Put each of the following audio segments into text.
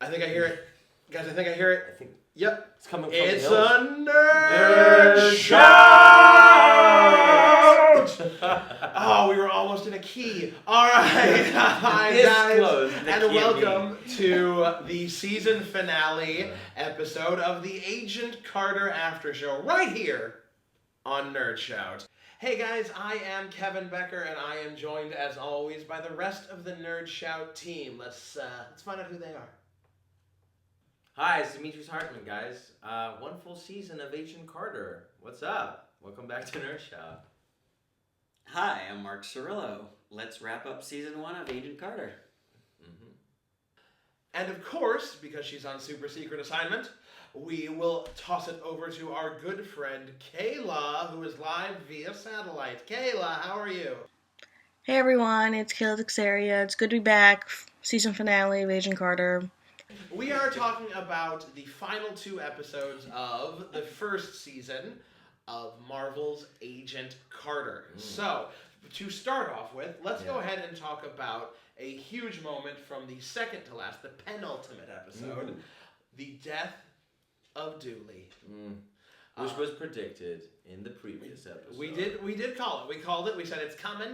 I think I hear it. Guys, I think I hear it. I think Yep. it's coming from It's the hills. a nerd shout! Oh, we were almost in a key. All right. Hi, This guys. close, the And key welcome to the season finale episode of the Agent Carter After Show right here on nerdSHOUT. Hey guys, I am Kevin Becker, and I am joined, as always, by the rest of the nerdSHOUT team. Let's find out who they are. Hi, it's Demetris Hartman, guys. One full season of Agent Carter. What's up? Welcome back to nerdSHOUT. Hi, I'm Mark Cirillo. Let's wrap up season 1 of Agent Carter. And of course, because she's on super secret assignment, we will toss it over to our good friend Keyla, who is live via satellite. Keyla, how are you? Hey everyone, it's Keyla Teixeira. It's good to be back. Season finale of Agent Carter. We are talking about the final 2 episodes of the first season of Marvel's Agent Carter. So, to start off with, let's go ahead and talk about a huge moment from the second to last, the penultimate episode, the death of Dooley. Which was predicted in the previous episode. We did call it. We called it. We said it's coming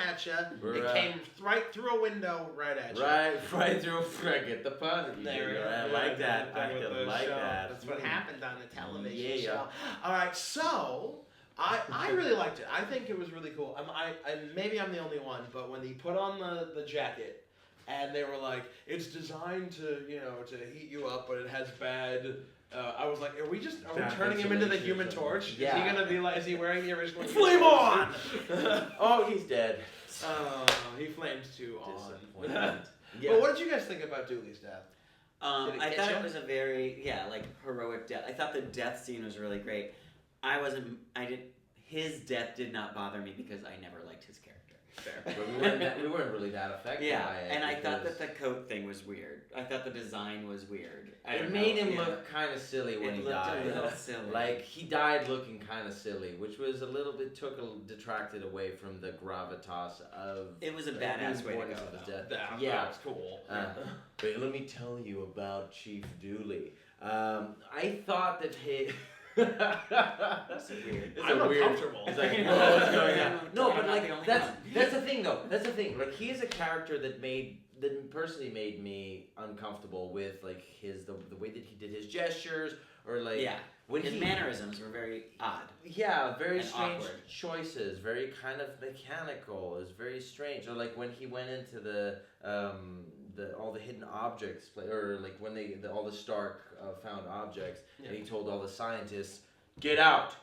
at you. It Right. came right through a window, right at you. Right through a get the pun. I like that. I like that. That's what happened on the television Yeah. show. All right, so I really liked it. I think it was really cool. Maybe I'm the only one, but when he put on the jacket and they were like, it's designed to heat you up, but it has bad. I was like, are we turning him into the Human Torch? Yeah. Is he gonna be like? Is he wearing the original? Flame on! Oh, he's dead. Oh, he flamed too on. Disappointment. But what did you guys think about Dooley's death? Did it I get thought you? it was a very, heroic death. I thought the death scene was really great. His death did not bother me because I never liked his character. Fair. But we weren't really that affected by it. And I thought that the coat thing was weird. I thought the design was weird. It made him look kind of silly when he died. It looked a little silly. Like, he died looking kind of silly, which was a little bit detracted away from the gravitas of. It was a badass way to go. Of his death. That was cool. But let me tell you about Chief Dooley. I thought that he. That's weird. I'm uncomfortable. It's like, what's going on? No, but I'm not like the only that's one. the thing though. That's the thing. Like, he is a character that personally made me uncomfortable with like the way that he did his gestures or like when his mannerisms were very odd. Yeah, very and strange awkward. choices. Very kind of mechanical. It was very strange. Or like when he went into the all the hidden objects, or like when all the Stark found objects, and he told all the scientists, "Get out!"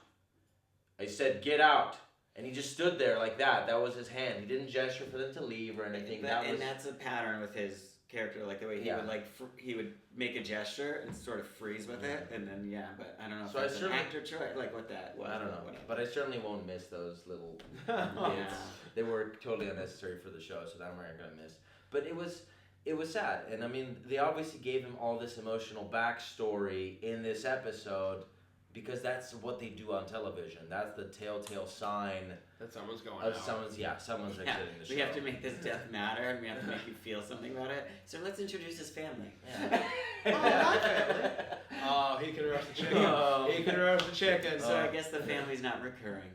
I said, "Get out!" And he just stood there like that. That was his hand. He didn't gesture for them to leave or anything. That's a pattern with his character, like the way he would he would make a gesture and sort of freeze with it, and then but I don't know if that's an actor choice, like what that was. I don't know, but I certainly won't miss those little bits. They were totally unnecessary for the show, so that I'm not gonna miss. But it was sad, and I mean, they obviously gave him all this emotional backstory in this episode because that's what they do on television. That's the telltale sign that someone's going of out. someone's exiting the show. We have to make this death matter, and we have to make you feel something about it. So let's introduce his family. Oh, my family. Oh, he can roast the chicken. He can roast the chicken. So I guess the family's not recurring.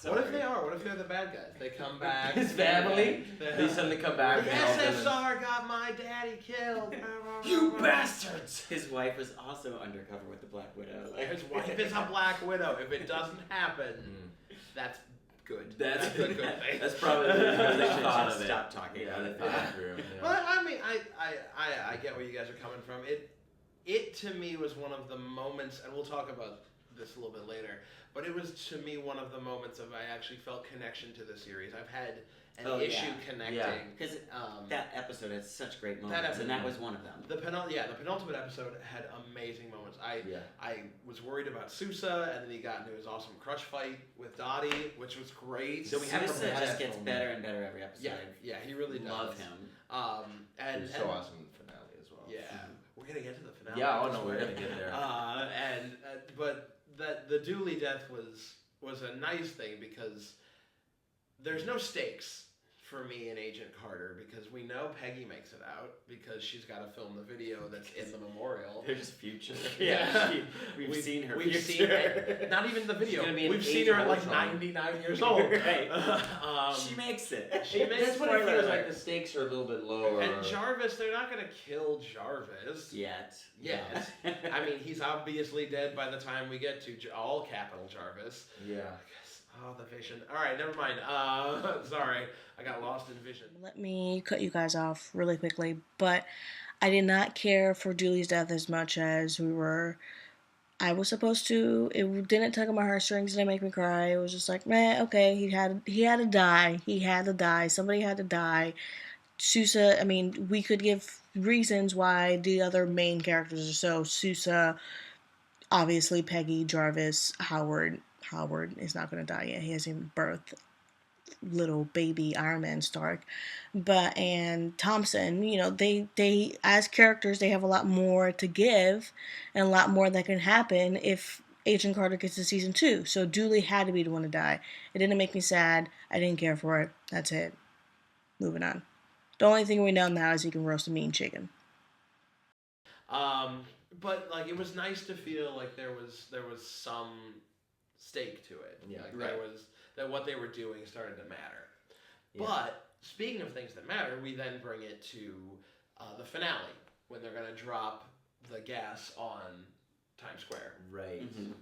What if they are? What if they're the bad guys? They come back. His family? They suddenly come back. The SSR got my daddy killed. You bastards! His wife was also undercover with the Black Widow. His wife is a Black Widow. If it doesn't happen, that's good. That's a good thing. That's probably because they thought of it. Stop talking about it. They thought it through. But I mean, I get where you guys are coming from. It to me was one of the moments, and we'll talk about this a little bit later. But it was to me one of the moments of I actually felt connection to the series. I've had an issue connecting because that episode had such great moments, and that was one of them. The penultimate episode had amazing moments. I was worried about Sousa, and then he got into his awesome crush fight with Dottie, which was great. So Sousa just gets better and better every episode. Yeah, he really does. Love him. And it was so awesome in the finale as well. Yeah, we're gonna get to the finale. Yeah, we're gonna get there. But the Dooley death was a nice thing because there's no stakes for me in Agent Carter because we know Peggy makes it out because she's got to film the video that's in the memorial. There's future. Yeah. We've seen her We've future. seen not even the video. We've seen seen her at like 99 years old. Right. She makes it. That's what it feels like. The stakes are a little bit lower. And Jarvis, they're not going to kill Jarvis. Yet. I mean, he's obviously dead by the time we get to all capital Jarvis. Yeah. Oh, the vision. All right, never mind. Sorry, I got lost in vision. Let me cut you guys off really quickly, but I did not care for Julie's death as much as I was supposed to. It didn't tug on my heartstrings, didn't make me cry. It was just like, meh, okay, he had to die. He had to die. Somebody had to die. Sousa, I mean, we could give reasons why the other main characters are so. Sousa, obviously Peggy, Jarvis, Howard. Howard is not going to die yet. He hasn't even birthed little baby Iron Man Stark. And Thompson, they as characters, they have a lot more to give and a lot more that can happen if Agent Carter gets to season 2. So Dooley had to be the one to die. It didn't make me sad. I didn't care for it. That's it. Moving on. The only thing we know now is he can roast a mean chicken. But like it was nice to feel like there was some stake to it. Yeah, like right. there was that what they were doing started to matter. Yeah. But speaking of things that matter, we then bring it to the finale when they're gonna drop the gas on Times Square. Right. Mm-hmm.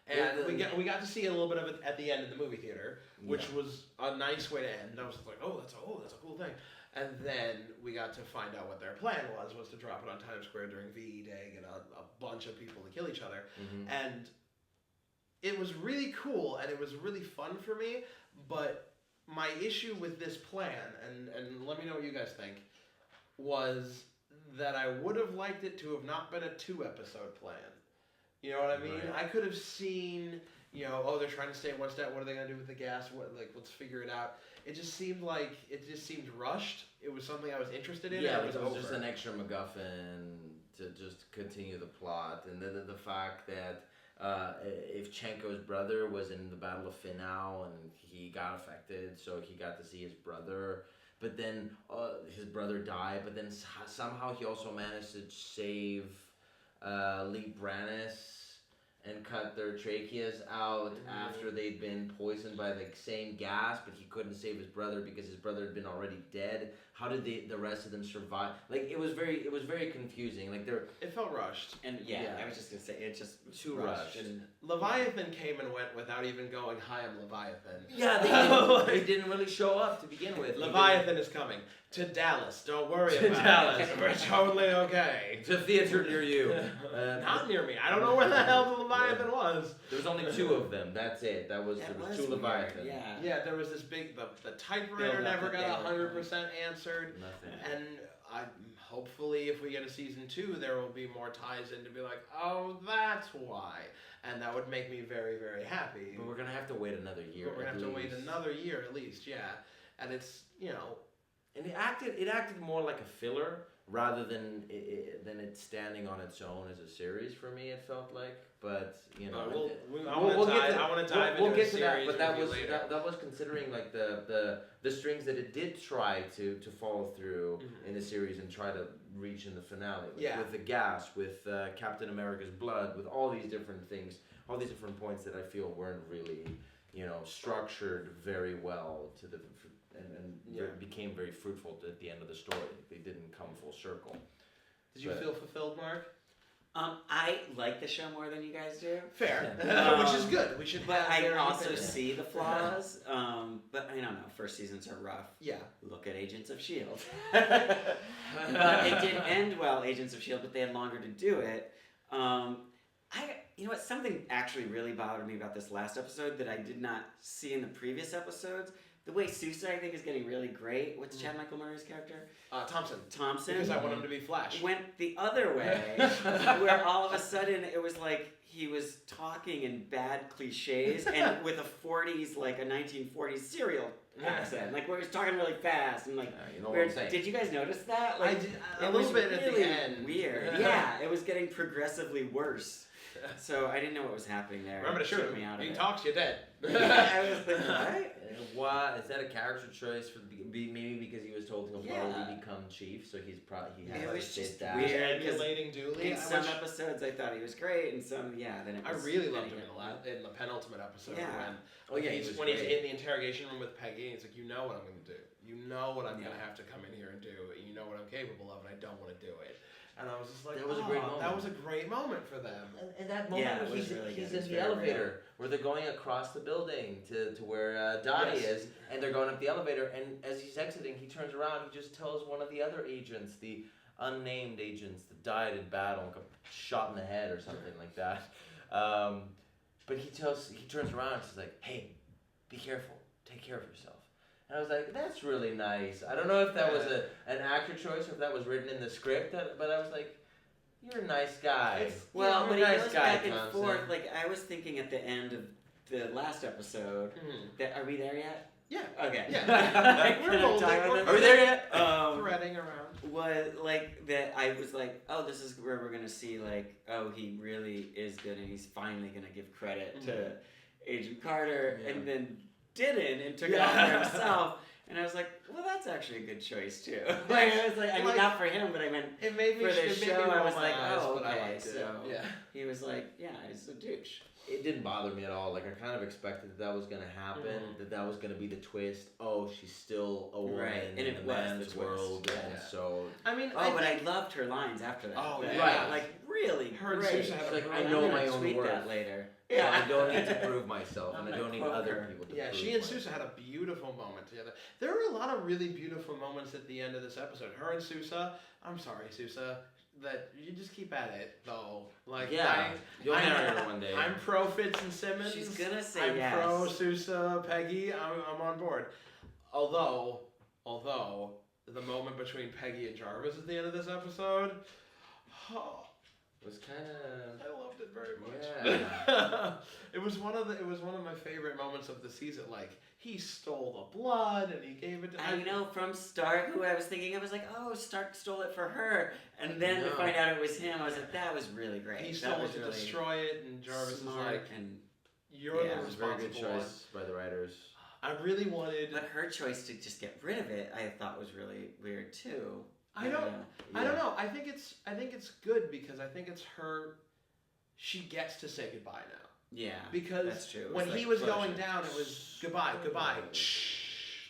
And we got to see a little bit of it at the end of the movie theater, which was a nice way to end. I was like, oh, that's a cool thing. And then we got to find out what their plan was to drop it on Times Square during VE Day and a bunch of people to kill each other. Mm-hmm. And it was really cool and it was really fun for me, but my issue with this plan, and let me know what you guys think, was that I would have liked it to have not been a 2-episode plan. You know what I mean? Right. I could have seen, they're trying to stay one step, what are they going to do with the gas? Let's figure it out. It just seemed rushed. It was something I was interested in. Yeah, and it was just an extra MacGuffin to just continue the plot. And the fact that Ivchenko's brother was in the Battle of Finau and he got affected, so he got to see his brother. But then his brother died, but then somehow he also managed to save Lee Brannis and cut their tracheas out after they'd been poisoned by the same gas, but he couldn't save his brother because his brother had been already dead. How did the rest of them survive? Like it was very confusing. Like it felt rushed. And I was just gonna say it just too rushed. And Leviathan came and went without even going, "Hi, I'm Leviathan." Yeah, they didn't really show up to begin with. Leviathan is coming to Dallas. Don't worry about it. We're totally okay. To a theater near you. Not near me. I don't know where the hell the Leviathan was. There was only 2 of them. That's it. There was 2 Leviathan. Yeah, there was this big. The typewriter never got 100% answered. Nothing. And hopefully, if we get a season 2, there will be more ties in to be like, oh, that's why. And that would make me very, very happy. But we're gonna have to wait another year. But we're gonna have to wait another year at least, yeah. And it's And it acted more like a filler rather than it standing on its own as a series for me. It felt like, but I want to dive into a series. But that was considering like the strings that it did try to follow through in the series and try to reach in the finale. With the gas, with Captain America's blood, with all these different things, all these different points that I feel weren't really structured very well to the. And became very fruitful at the end of the story. They didn't come full circle. Did you feel fulfilled, Mark? I like the show more than you guys do. Fair, which is good. We should. But I also see the flaws. But I don't know. First seasons are rough. Yeah. Look at Agents of S.H.I.E.L.D. But it did end well, Agents of S.H.I.E.L.D., but they had longer to do it. Something actually really bothered me about this last episode that I did not see in the previous episodes. The way Sousa, I think, is getting really great. What's Chad Michael Murray's character? Thompson. Because I want him to be Flash. Went the other way, where all of a sudden it was like he was talking in bad cliches and with a 1940s serial accent, like where he was talking really fast and like. What I'm saying. Did you guys notice that? I did a little bit at the end. Weird. Yeah, it was getting progressively worse. So I didn't know what was happening there. Remember to It shoot took him. me out of He it. talks, you're dead. I was like, what? Why is that a character choice for maybe because he was told he'll Yeah. probably become chief, so he has It to was fit just that. weird. because Emulating Dooley. In some episodes, I thought he was great, and some, then it I was. really then loved he him got- in the penultimate episode Yeah. when he he's was when he's great. in the interrogation room with Peggy and he's like, you know what I'm gonna do. You know what I'm gonna have to come in here and do. And you know what I'm capable of, and I don't want to do it. And I was just like, That was a great moment. That was a great moment for them. And that moment Yeah, it where was he's, really he's good. It in was the very elevator, where they're going across the building to where Dottie Yes. is, and they're going up the elevator, and as he's exiting, he turns around, he just tells one of the other agents, the unnamed agents that died in battle, got shot in the head or something like that. But he turns around and he's like, hey, be careful, take care of yourself. And I was like, that's really nice. I don't know if that was an actor choice or if that was written in the script, but I was like, you're a nice guy. Well, You're but a he nice goes guy, back and Thompson. forth. Like, I was thinking at the end of the last episode, that, are we there yet? Yeah. Okay. Yeah. Can We're I holding, talk about we're this? Are we there yet? Threading around. Was like that. I was like, oh, this is where we're gonna see like, oh, he really is good, and he's finally gonna give credit to Agent Carter, Yeah. and then didn't, and took it all for himself. And I was like, well, that's actually a good choice too. Like, I was like, I mean, not for him, but I meant It made me for the it made show. me I roll was my like, eyes, oh, but I okay, liked it. so Yeah. he was like, yeah, he's a douche. It didn't bother me at all. Like, I kind of expected that was going to happen, that was going to be the twist. Oh, she's still a woman Right, and in it the was the man's twist. world, Yeah. and so... I mean, Oh, but I loved her lines after that. Oh, That- yeah. Like, really Her and great. Susan had She's a like, brilliant- I know I'm my gonna own tweet worth. that later. So I don't need to prove myself, I'm and I gonna don't need quote other her. people to Yeah, prove she and myself. Sousa had a beautiful moment together. There were a lot of really beautiful moments at the end of this episode. Her and Sousa, I'm sorry, Sousa, that you just keep at it though. Like, Yeah, you'll I'm- marry her one day. I'm pro Fitz and Simmons. She's gonna say I'm yes. pro Sousa, Peggy. I'm on board. Although the moment between Peggy and Jarvis at the end of this episode, It was kind of... I loved it very much. Yeah. It was one of my favorite moments of the season. Like, he stole the blood and he gave it to. I know from Stark, who I was thinking, I was like, oh, Stark stole it for her. And then to No. find out it was him, I was like, that was really great. He That stole was it to really destroy it, and Jarvis smart is like, and "You're yeah, the It was a very good responsible one." choice by the writers. I really wanted. But her choice to just get rid of it, I thought was really weird too. I don't know. I think it's good because I think it's her. She gets to say goodbye now. Yeah, Because that's true. It when was he like was closure. going down, it was goodbye,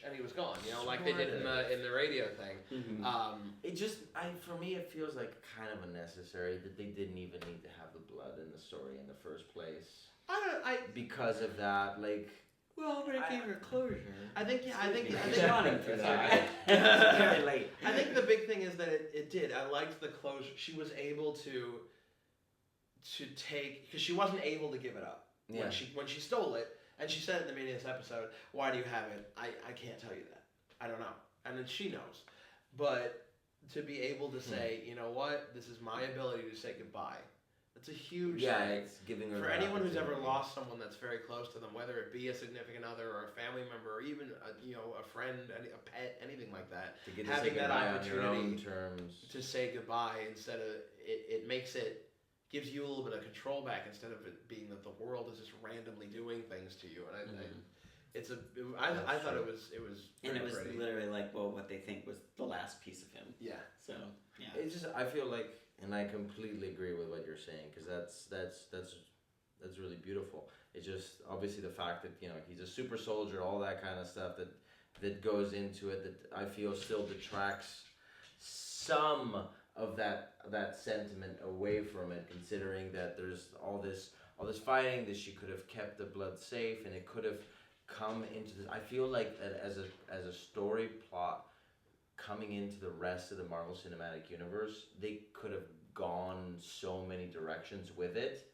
and he was gone. You know, like they did in the radio thing. Mhm. It just, for me, it feels like kind of unnecessary that they didn't even need to have the blood in the story in the first place. Because of that, like... Well, but it gave her closure. I think Yawning for that. It's very late. I think the big thing is that it did. I liked the closure. She was able to take, because she wasn't able to give it up Yeah. when she stole it, and she said in the beginning of this episode, "Why do you have it? I can't tell you that. I don't know." And then she knows, but to be able to say, you know what, this is my ability to say goodbye. That's a huge thing. it's giving her For that anyone who's ever opportunity. lost someone that's very close to them, whether it be a significant other or a family member or even a friend, a pet, anything like that, To get to having say that goodbye on your own opportunity terms. to say goodbye instead of it gives you a little bit of control back instead of it being that the world is just randomly doing things to you. And I thought it was And it was pretty. literally like, well, what they think was the last piece of him. Yeah. So, yeah. It's just, I feel like, and I completely agree with what you're saying, because that's really beautiful. It's just obviously the fact that he's a super soldier, all that kind of stuff that goes into it, that I feel still detracts some of that sentiment away from it, considering that there's all this fighting, that she could have kept the blood safe, and it could have come into this. I feel like that as a story plot coming into the rest of the Marvel Cinematic Universe, they could have gone so many directions with it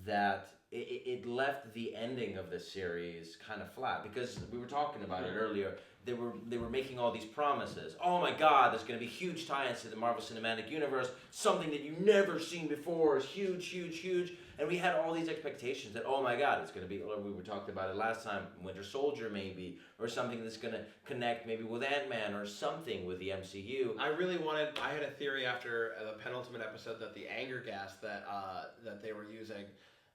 that it left the ending of the series kind of flat, because we were talking about it earlier. They were making all these promises. Oh my God, there's going to be huge tie-ins to the Marvel Cinematic Universe. Something that you've never seen before is huge, huge, huge. And we had all these expectations that, oh my God, it's going to be, or we were talking about it last time, Winter Soldier maybe, or something that's going to connect maybe with Ant-Man or something with the MCU. I had a theory after the penultimate episode that the anger gas that they were using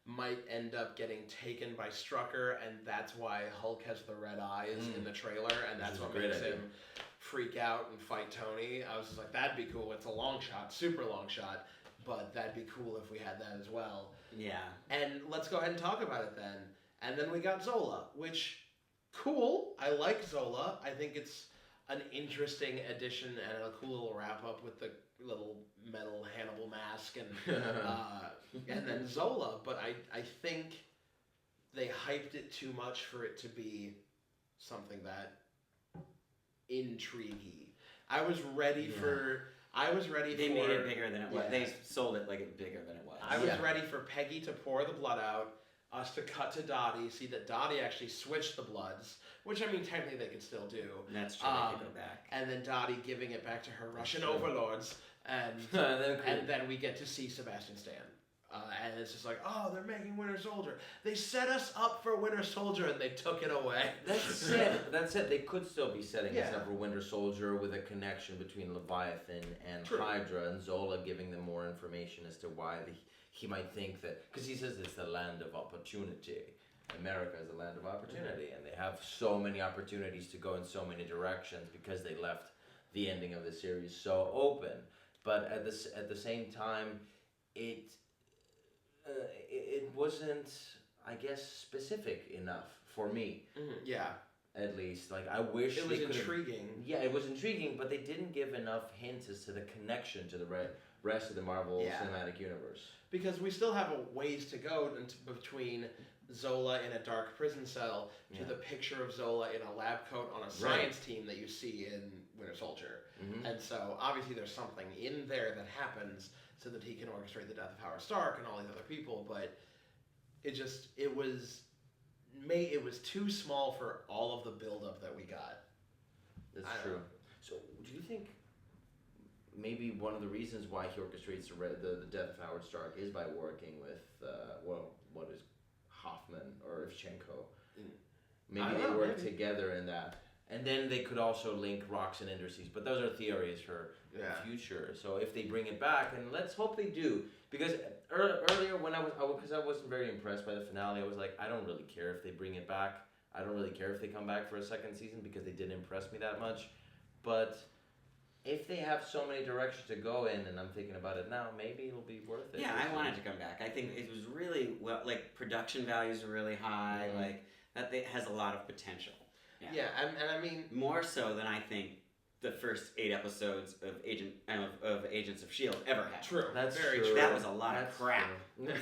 might end up getting taken by Strucker, and that's why Hulk has the red eyes in the trailer, and that's what makes him freak out and fight Tony. I was just like, that'd be cool. It's a long shot, super long shot, but that'd be cool if we had that as well. Yeah. And let's go ahead and talk about it then. And then we got Zola, which, cool. I like Zola. I think it's an interesting addition and a cool little wrap-up with the little metal Hannibal mask and then Zola. But I think they hyped it too much for it to be something that intriguey. I was ready for... They made it bigger than it was. Yeah. They sold it like it bigger than it was. I was ready for Peggy to pour the blood out, us to cut to Dottie, see that Dottie actually switched the bloods, which I mean technically they could still do. That's true. They could go back. And then Dottie giving it back to her Russian overlords, and then we get to see Sebastian Stan. And it's just like, oh, they're making Winter Soldier. They set us up for Winter Soldier, and they took it away. That's it. They could still be setting us up for Winter Soldier with a connection between Leviathan and Hydra, and Zola giving them more information as to why he might think that... Because he says it's the land of opportunity. America is the land of opportunity, and they have so many opportunities to go in so many directions because they left the ending of the series so open. But at the same time, it wasn't, I guess, specific enough for me. Yeah. At least, like, I wish it was intriguing. Yeah, it was intriguing, but they didn't give enough hints as to the connection to the rest of the Marvel Cinematic Universe. Because we still have a ways to go between Zola in a dark prison cell to the picture of Zola in a lab coat on a science team that you see in Winter Soldier. And so, obviously, there's something in there that happens so that he can orchestrate the death of Howard Stark and all these other people, but it was too small for all of the build-up that we got. That's true. So, do you think maybe one of the reasons why he orchestrates the death of Howard Stark is by working with, what is Hoffman or Ivchenko? Maybe they work together in that. And then they could also link Rocks and Indices, but those are theories for the future. So if they bring it back, and let's hope they do, because earlier when I wasn't very impressed by the finale, I was like, I don't really care if they bring it back. I don't really care if they come back for a second season because they didn't impress me that much. But if they have so many directions to go in, and I'm thinking about it now, maybe it'll be worth it. Yeah, I want it to come back. I think it was really well, like production values are really high. Like that has a lot of potential. Yeah, and I mean more so than I think the first 8 episodes of Agents of S.H.I.E.L.D. ever had. True. That's very true. true. That was a lot of crap.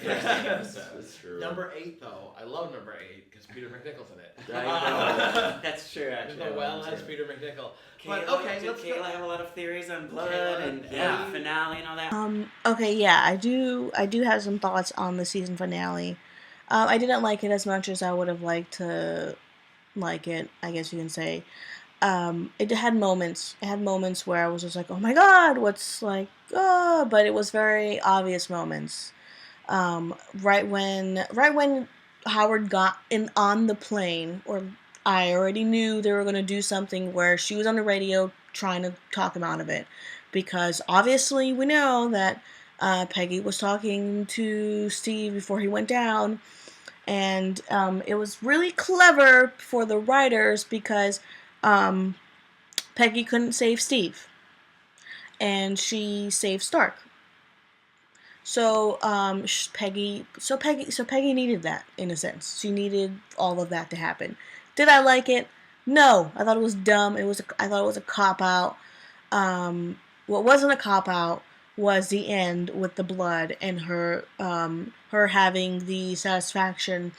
That's true. Number 8, though. I love number 8 because Peter McNichol's in it. I know. That's true, actually. The well has Peter McNichol. But let's Kayla have a lot of theories on blood and finale and all that. Okay, yeah, I do have some thoughts on the season finale. I didn't like it as much as I would have liked to like it, I guess you can say. It had moments. It had moments where I was just like, oh my god, what's like, but it was very obvious moments. Right when Howard got on the plane, or I already knew they were going to do something where she was on the radio trying to talk him out of it. Because obviously we know that Peggy was talking to Steve before he went down. And it was really clever for the writers because Peggy couldn't save Steve. And she saved Stark. So Peggy needed that, in a sense. She needed all of that to happen. Did I like it? No. I thought it was dumb. I thought it was a cop-out. What wasn't a cop-out was the end with the blood and her having the satisfaction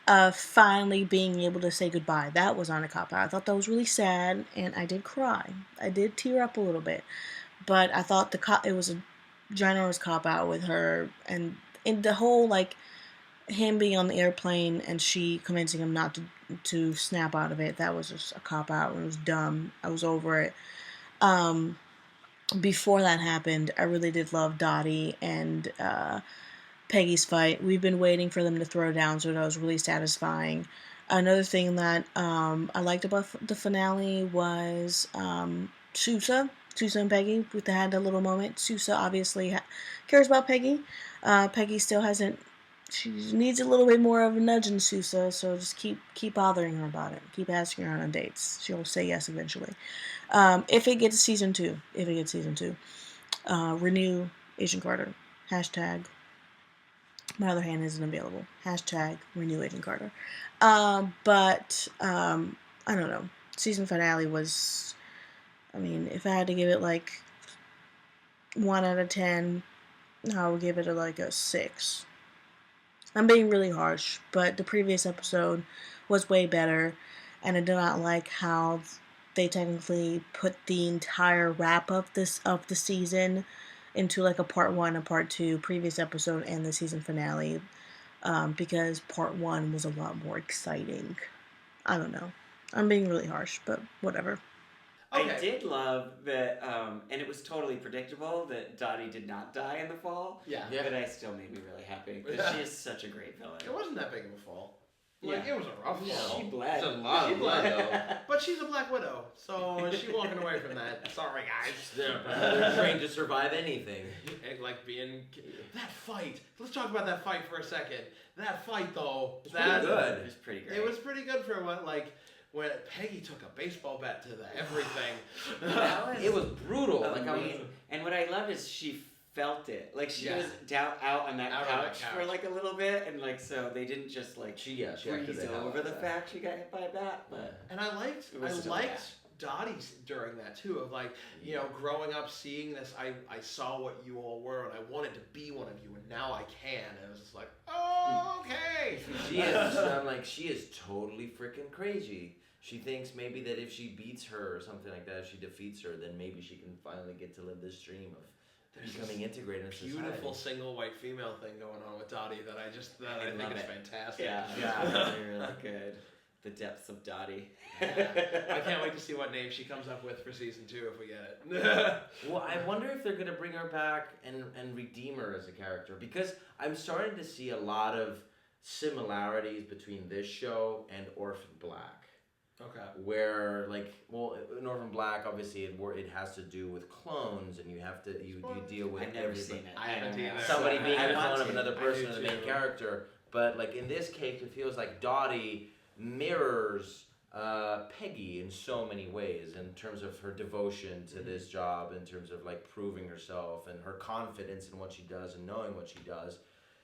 of finally being able to say goodbye. That was on a cop-out. I thought that was really sad, and I did cry. I did tear up a little bit. But I thought it was a ginormous cop-out with her, and in the whole, like, him being on the airplane and she convincing him not to snap out of it. That was just a cop-out. It was dumb. I was over it. Before that happened, I really did love Dottie and Peggy's fight. We've been waiting for them to throw down, so that was really satisfying. Another thing that I liked about the finale was Sousa. Sousa and Peggy. They had a little moment. Sousa obviously cares about Peggy. Peggy still hasn't. She needs a little bit more of a nudge in Sousa, so just keep bothering her about it. Keep asking her on dates. She'll say yes eventually. If it gets season 2. Renew Agent Carter. Hashtag my other hand isn't available. Hashtag renew Agent Carter. I don't know. Season finale was, I mean, if I had to give it like 1 out of 10, I would give it a 6. I'm being really harsh, but the previous episode was way better, and I do not like how they technically put the entire wrap of the season into like a part 1 and part 2 previous episode and the season finale, because part 1 was a lot more exciting. I don't know. I'm being really harsh, but whatever. Okay. I did love that, and it was totally predictable that Dottie did not die in the fall. Yeah. But I still made me really happy because she is such a great villain. It wasn't that big of a fall. Like, it was a rough fall. She bled. It's a lot of blood, though. But she's a Black Widow, so she's walking away from that. Sorry, guys. They're trained to survive anything. Like being that fight. Let's talk about that fight for a second. That fight, though, Pretty good. It was pretty great. It was pretty good for when Peggy took a baseball bat to the everything. It was brutal. And what I loved is she felt it. Like she Yeah. was out on that Out on that couch couch. for like a little bit, and like so they didn't just like She acted breeze the hell over out the of that. fact she got hit by a bat. But And I liked It was still bad. Dottie's during that too, of growing up, seeing this, I saw what you all were and I wanted to be one of you and now I can, and it was just like, oh, okay. She is totally freaking crazy. She thinks maybe that if she beats her or something like that, if she defeats her, then maybe she can finally get to live this dream of becoming integrated in society. Beautiful single white female thing going on with Dottie that I think love is it. fantastic. yeah, really good. The depths of Dottie. I can't wait to see what name she comes up with for season 2 if we get it. Well, I wonder if they're gonna bring her back and redeem her as a character, because I'm starting to see a lot of similarities between this show and Orphan Black. Okay. Where in Orphan Black, obviously it has to do with clones, and you deal with I've never seen it. I haven't either. somebody being I a want clone of to. another I person do as the main too. character. But like in this case, it feels like Dottie mirrors Peggy in so many ways, in terms of her devotion to this job, in terms of like proving herself and her confidence in what she does and knowing what she does.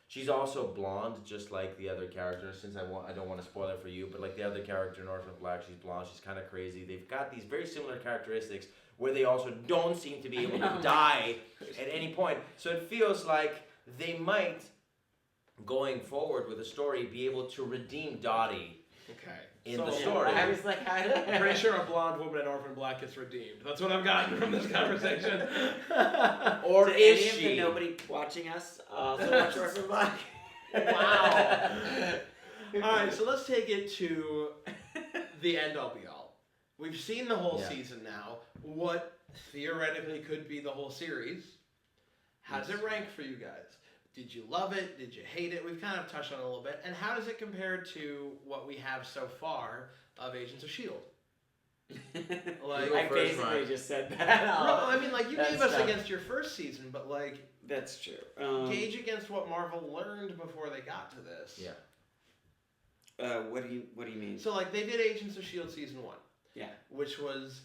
She's also blonde, just like the other characters. Since I don't want to spoil it for you, but like the other character in Orphan Black, she's blonde. She's kind of crazy. They've got these very similar characteristics where they also don't seem to be able to die at any point. So it feels like they might, going forward with the story, be able to redeem Dottie Okay. in the story. I was like, I'm pretty sure a blonde woman in Orphan Black gets redeemed. That's what I've gotten from this conversation. Or did is any of she? the nobody watching us also watch Orphan Black? Wow. All right, so let's take it to the end all be all. We've seen the whole season now. What theoretically could be the whole series. How does it rank for you guys? Did you love it? Did you hate it? We've kind of touched on it a little bit. And how does it compare to what we have so far of Agents of S.H.I.E.L.D.? Like, I first, basically Ryan. just said that. No, I mean, like, you gave us tough. against your first season, but, like, That's true. gauge against what Marvel learned before they got to this. Yeah. What do you mean? So, like, they did Agents of S.H.I.E.L.D. season 1. Yeah. Which was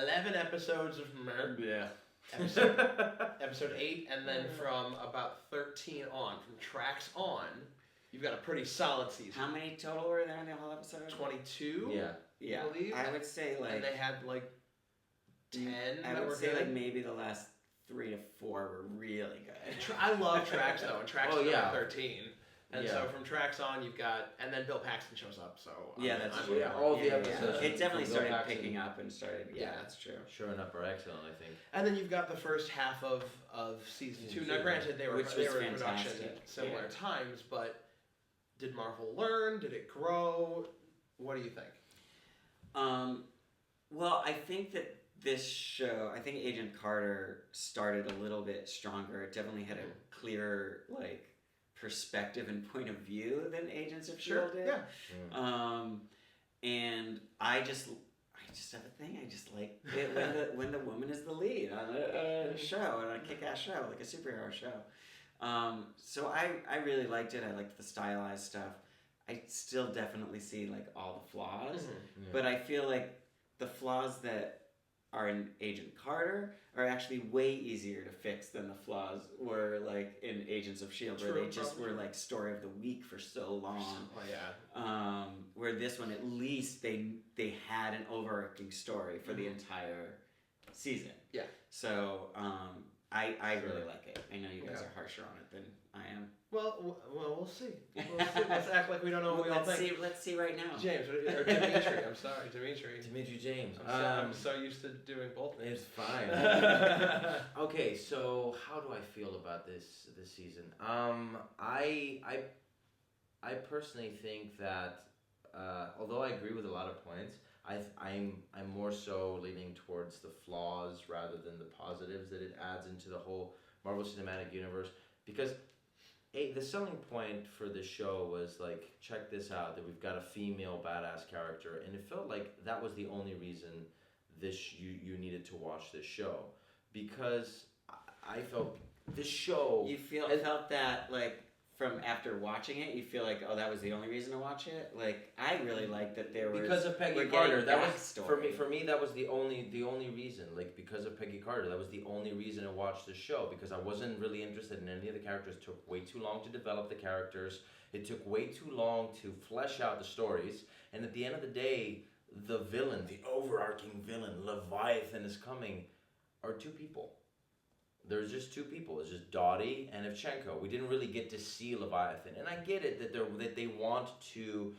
11 episodes of murder. Yeah. Episode 8, and then from about 13 on, from tracks on, you've got a pretty solid season. How many total were there in the whole episode? 22? Yeah. Yeah. I believe. I would say like. And they had like 10 I that would were say good. like maybe the last 3 to 4 were really good. I love tracks though, and tracks Oh, is yeah. number 13. And Yeah. so from tracks on, you've got, and then Bill Paxton shows up. So Yeah, that's I'm true. on Yeah, board. all the episodes. It definitely Bill started Paxton. picking up and started. Yeah, Yeah. that's true. Showing up are excellent, I think. And then you've got the first half of season 2. Season Now, two, granted, they were which they was were in production fantastic. at similar Yeah. times, but did Marvel learn? Did it grow? What do you think? Well, I think that this show, I think Agent Carter started a little bit stronger. It definitely had a clearer like perspective and point of view than Agents of Sure. S.H.I.E.L.D. did. Yeah. And I just have a thing. I just like it when the woman is the lead on a show, on a kick-ass show, like a superhero show. So I really liked it. I liked the stylized stuff. I still definitely see like all the flaws, but I feel like the flaws that are in Agent Carter are actually way easier to fix than the flaws were like in Agents of S.H.I.E.L.D. where they just were like story of the week for so long. Oh yeah. Where this one, at least they had an overarching story for the entire season. Yeah. So I really like it. I know you guys are harsher on it than I am. Well, we'll see. Let's act like we don't know what we all think. Let's see right now. James, or Demetri. I'm sorry, Demetri. Dimitri James. I'm so used to doing both names. It's fine. Okay, so how do I feel about this season? I personally think that although I agree with a lot of points, I'm more so leaning towards the flaws rather than the positives that it adds into the whole Marvel Cinematic Universe, because the selling point for this show was like, check this out, that we've got a female badass character, and it felt like that was the only reason you needed to watch this show, because I felt this show. You felt that like from after watching it, you feel like, oh, that was the only reason to watch it. Like I really liked that there was because of Peggy Carter. That was for me. That was the only reason. Like because of Peggy Carter, that was the only reason to watch the show, because I wasn't really interested in any of the characters. It took way too long to develop the characters. It took way too long to flesh out the stories. And at the end of the day, the villain, the overarching villain, Leviathan is coming, are two people. There's just two people. It's just Dottie and Evchenko. We didn't really get to see Leviathan, and I get it that they want to,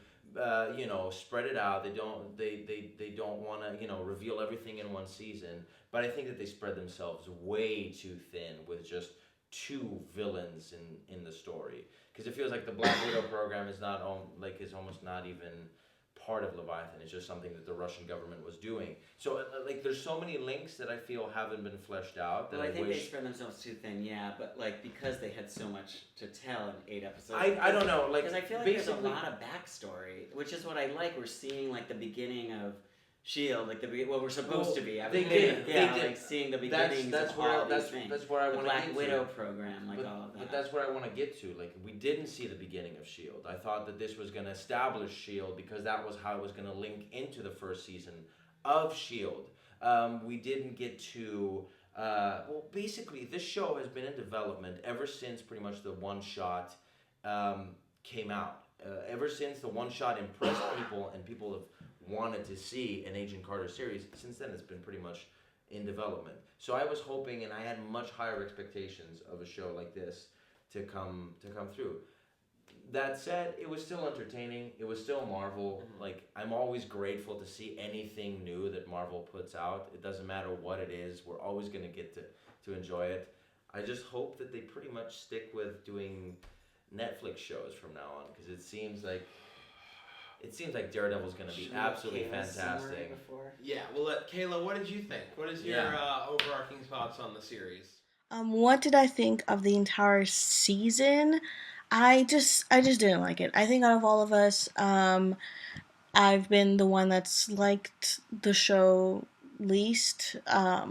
spread it out. They don't want to reveal everything in one season. But I think that they spread themselves way too thin with just two villains in the story, because it feels like the Black Widow program is is almost not even part of Leviathan. It's just something that the Russian government was doing. So there's so many links that I feel haven't been fleshed out. Well, I think they spread themselves too thin, yeah, but because they had so much to tell in 8 episodes. I don't know, because I feel like there's a lot of backstory, which is what I like. We're seeing the beginning of S.H.I.E.L.D., what we're supposed to be. They did. Seeing the beginnings of all these things. That's where I want to get to. The Black Widow program, all of that. But that's where I want to get to. We didn't see the beginning of S.H.I.E.L.D. I thought that this was going to establish S.H.I.E.L.D. because that was how it was going to link into the first season of S.H.I.E.L.D. We didn't get to... basically, this show has been in development ever since pretty much the one-shot came out. Ever since the one-shot impressed people and people have wanted to see an Agent Carter series, since then it's been pretty much in development. So I was hoping, and I had much higher expectations of a show like this to come through. That said, it was still entertaining. It was still Marvel. I'm always grateful to see anything new that Marvel puts out. It doesn't matter what it is. We're always going to get to enjoy it. I just hope that they pretty much stick with doing Netflix shows from now on, because it seems like Daredevil's going to be absolutely fantastic. Yeah, well, Kayla, what did you think? What is your overarching thoughts on the series? What did I think of the entire season? I just didn't like it. I think out of all of us, I've been the one that's liked the show least. I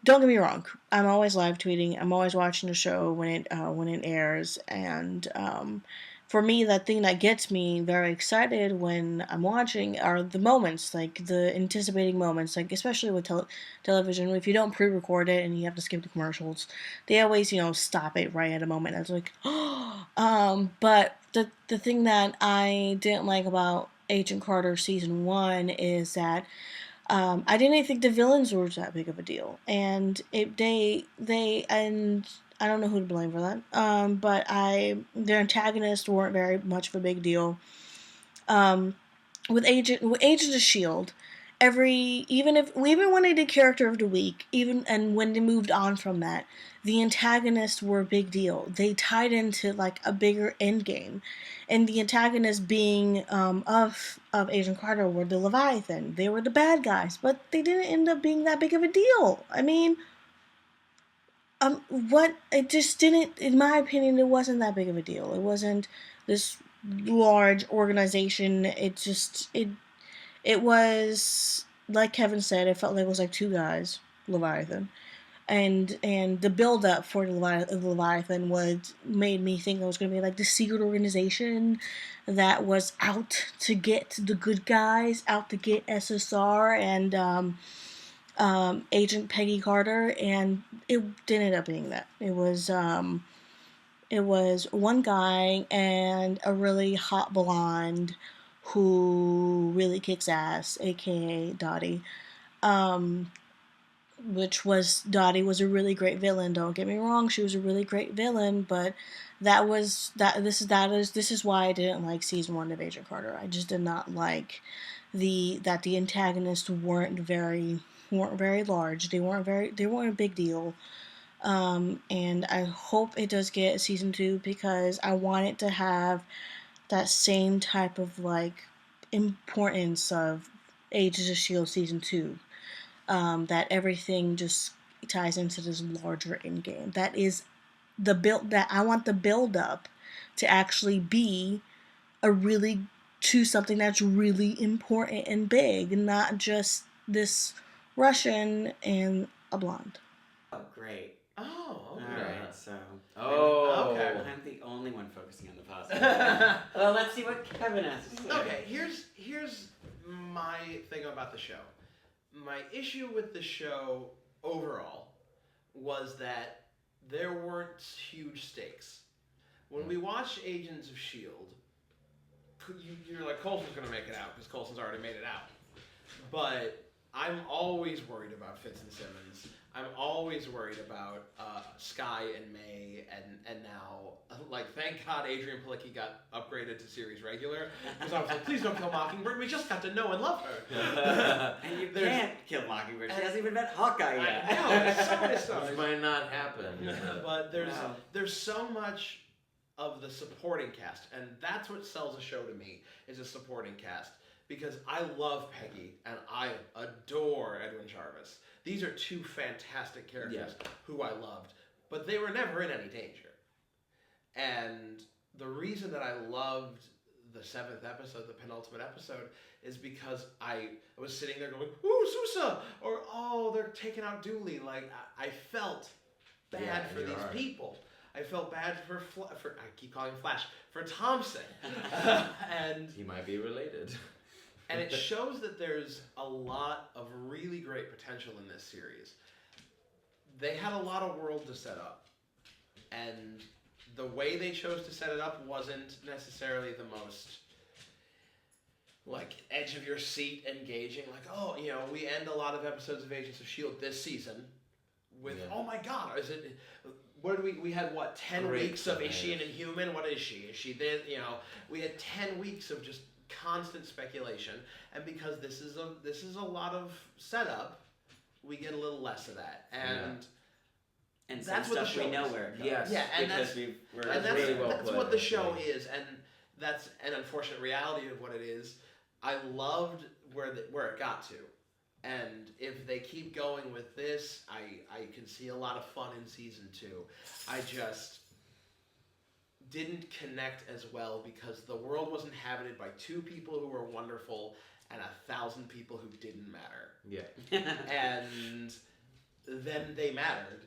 don't get me wrong. I'm always live tweeting. I'm always watching the show when it airs, and for me, that thing that gets me very excited when I'm watching are the moments, the anticipating moments, especially with television. If you don't pre-record it and you have to skip the commercials, they always, stop it right at a moment. That's like, but the thing that I didn't like about Agent Carter Season 1 is that I didn't think the villains were that big of a deal, and I don't know who to blame for that. But their antagonists weren't very much of a big deal. With Agent of S.H.I.E.L.D., even when they did Character of the Week, and when they moved on from that, the antagonists were a big deal. They tied into a bigger end game, and the antagonists being of Agent Carter were the Leviathan. They were the bad guys, but they didn't end up being that big of a deal. I mean, What it just didn't, in my opinion, it wasn't that big of a deal. It wasn't this large organization. It was like Kevin said. It felt like it was like two guys, Leviathan, and the build up for the Leviathan was made me think it was going to be like the secret organization that was out to get the good guys, out to get SSR and Agent Peggy Carter, and it didn't end up being that. It was one guy and a really hot blonde who really kicks ass, aka Dottie. Um, which was Dottie was a really great villain. Don't get me wrong, she was a really great villain, but this is why I didn't like season 1 of Agent Carter. I just did not like the antagonists weren't very large. They weren't a big deal. And I hope it does get season 2 because I want it to have that same type of like importance of Agents of Shield season 2. That everything just ties into this larger end game. That is the build that I want the build up to actually be a really to something that's really important and big, not just this Russian and a blonde. Oh, great. Oh, okay. All right, so. Oh. Okay. I'm the only one focusing on the positive. Well, let's see what Kevin has to say. Okay, here's my thing about the show. My issue with the show overall was that there weren't huge stakes. When we watch Agents of S.H.I.E.L.D., you're like, Coulson's going to make it out because Coulson's already made it out. But I'm always worried about Fitz and Simmons. I'm always worried about Skye and May, and now, like, thank God Adrian Palicki got upgraded to series regular, because I was like, please don't kill Mockingbird, we just got to know and love her. And you can't kill Mockingbird, she hasn't even met Hawkeye yet. I know, there's so many stuff. Which might not happen. But there's so much of the supporting cast, and that's what sells a show to me, is a supporting cast. Because I love Peggy, and I adore Edwin Jarvis. These are two fantastic characters who I loved, but they were never in any danger. And the reason that I loved the 7th episode, the penultimate episode, is because I was sitting there going, ooh, Sousa! Or, oh, they're taking out Dooley. Like, I felt bad for these people. I felt bad for I keep calling him Flash, for Thompson. And he might be related. And it shows that there's a lot of really great potential in this series. They had a lot of world to set up. And the way they chose to set it up wasn't necessarily the most, like, edge of your seat engaging. Like, oh, you know, we end a lot of episodes of Agents of S.H.I.E.L.D. this season with, oh my God, is it... What did we had, what, 10 weeks of, is she an Inhuman? What is she? Is she this? You know, we had 10 weeks of just constant speculation, and because this is a lot of setup, we get a little less of that, and that's what the show we know is. where it goes. Yes, yeah, and because that's really well that's put, what the show is, and that's an unfortunate reality of what it is. I loved where it got to, and if they keep going with this, I can see a lot of fun in season 2. I just didn't connect as well because the world was inhabited by 2 people who were wonderful and 1,000 people who didn't matter. Yeah. And then they mattered.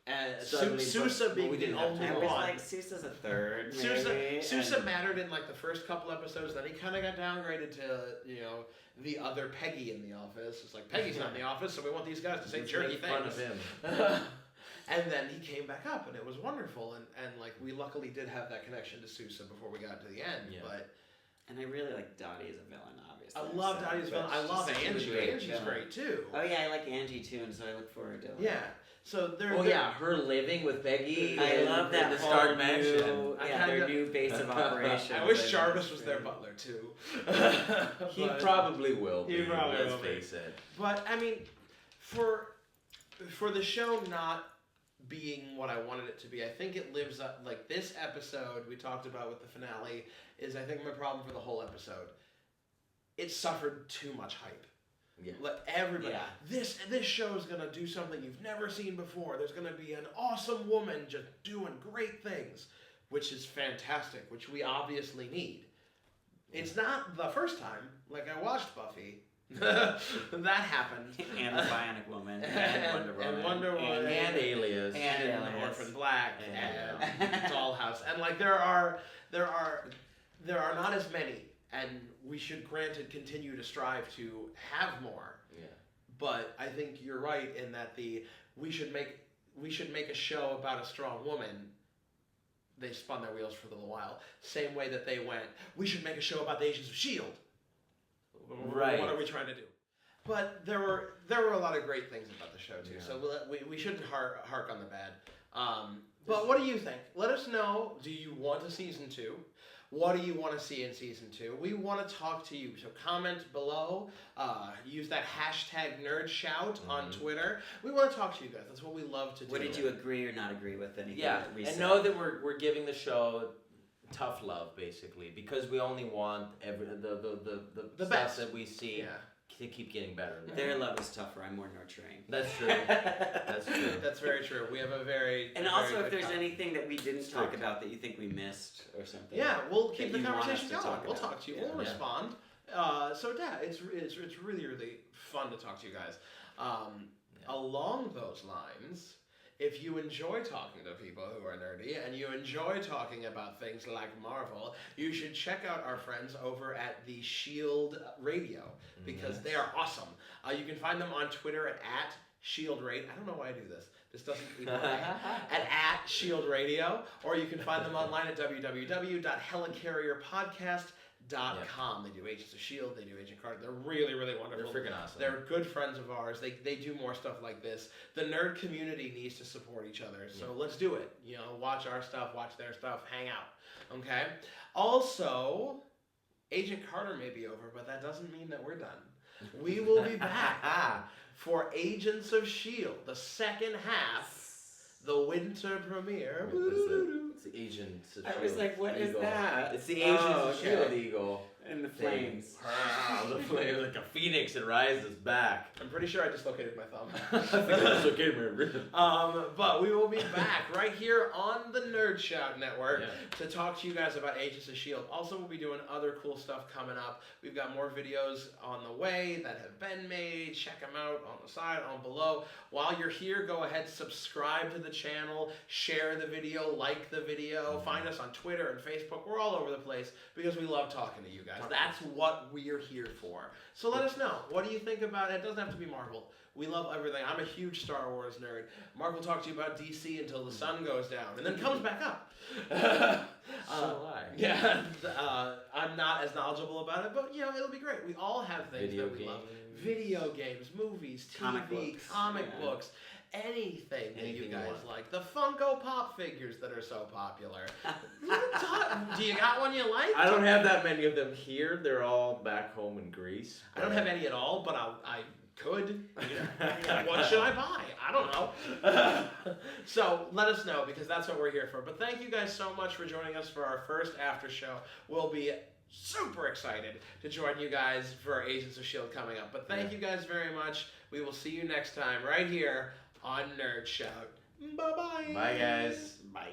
And Suddenly, Sousa being the only I one. was like, Sousa's a third, maybe. Sousa mattered in like the first couple episodes, then he kind of got downgraded to, you know, the other Peggy in the office. It's like, Peggy's not in the office, so we want these guys to say jerky things. Fun of him. And then he came back up, and it was wonderful. And like, we luckily did have that connection to Sousa before we got to the end. Yeah. And I really like Dottie as a villain, obviously. I love Dottie as a villain. I love Angie. Angie's great, too. Oh, yeah, I like Angie, too, and so I look forward to it. Yeah. So they're... her living with Peggy. I love that the whole Stark Mansion. their new base of operations. I wish Jarvis was their butler, too. He probably will be, He probably let's will be. face it. But, I mean, for the show not being what I wanted it to be, I think it lives up... Like, this episode we talked about with the finale is, I think, my problem for the whole episode. It suffered too much hype. Let everybody. Yeah. This show is gonna do something you've never seen before. There's gonna be an awesome woman just doing great things, which is fantastic, which we obviously need. It's not the first time. Like I watched Buffy. That happened. And the Bionic Woman. And Wonder Woman. And Alias. And Orphan Black. And Dollhouse. And like there are not as many. And we should, granted, continue to strive to have more. Yeah. But I think you're right in that we should make a show about a strong woman. They spun their wheels for a little while. Same way that they went, we should make a show about the Agents of S.H.I.E.L.D. Right. What are we trying to do? But there were a lot of great things about the show too. Yeah. So we shouldn't hark on the bad. But what do you think? Let us know. Do you want a season 2? What do you want to see in season 2? We want to talk to you. So comment below. Use that hashtag nerdSHOUT on Twitter. We want to talk to you guys. That's what we love to do. What did you agree or not agree with anything that we said? And know that we're giving the show tough love, basically, because we only want the best that we see to keep getting better. Their love is tougher. I'm more nurturing. That's true. That's true. That's very true. We have a very also, if there's anything that we didn't talk about that you think we missed or something, we'll keep the conversation going. We'll about. talk to you. We'll respond. It's really fun to talk to you guys. Along those lines, if you enjoy talking to people who are nerdy and you enjoy talking about things like Marvel, you should check out our friends over at the S.H.I.E.L.D. Radio because they are awesome. You can find them on Twitter at S.H.I.E.L.D. Radio. I don't know why I do this. This doesn't equal at S.H.I.E.L.D. Radio, or you can find them online at www.helicarrierpodcast.com. They do Agents of S.H.I.E.L.D., they do Agent Carter. They're really, really wonderful. They're freaking awesome. They're good friends of ours. They do more stuff like this. The nerd community needs to support each other, so let's do it. Watch our stuff, watch their stuff, hang out. Okay? Also, Agent Carter may be over, but that doesn't mean that we're done. We will be back for Agents of S.H.I.E.L.D., the second half, the winter premiere. It's the Agents of S.H.I.E.L.D. I was like, what is that? It's the Agents of S.H.I.E.L.D. eagle. And the flames. The flame, like a phoenix, it rises back. I'm pretty sure I dislocated my thumb. I think I dislocated my rib. But we will be back right here on the nerdSHOUT Network to talk to you guys about Agents of S.H.I.E.L.D. Also, we'll be doing other cool stuff coming up. We've got more videos on the way that have been made. Check them out on the side, on below. While you're here, go ahead, subscribe to the channel, share the video, like the video. Find us on Twitter and Facebook. We're all over the place because we love talking to you guys. That's what we're here for. So let us know. What do you think about it? It doesn't have to be Marvel. We love everything. I'm a huge Star Wars nerd. Mark will talk to you about DC until the sun goes down and then comes back up. So am I. Yeah, I'm not as knowledgeable about it, but it'll be great. We all have things that we love. Video games, movies, TV, comic books. Anything that you guys like. The Funko Pop figures that are so popular. Do you got one you like? I don't have that many of them here. They're all back home in Greece. I don't have any at all, but I could. What should I buy? I don't know. So let us know because that's what we're here for. But thank you guys so much for joining us for our first after show. We'll be super excited to join you guys for our Agents of S.H.I.E.L.D. coming up. But thank you guys very much. We will see you next time right here on nerdSHOUT. Bye-bye. Bye, guys. Bye.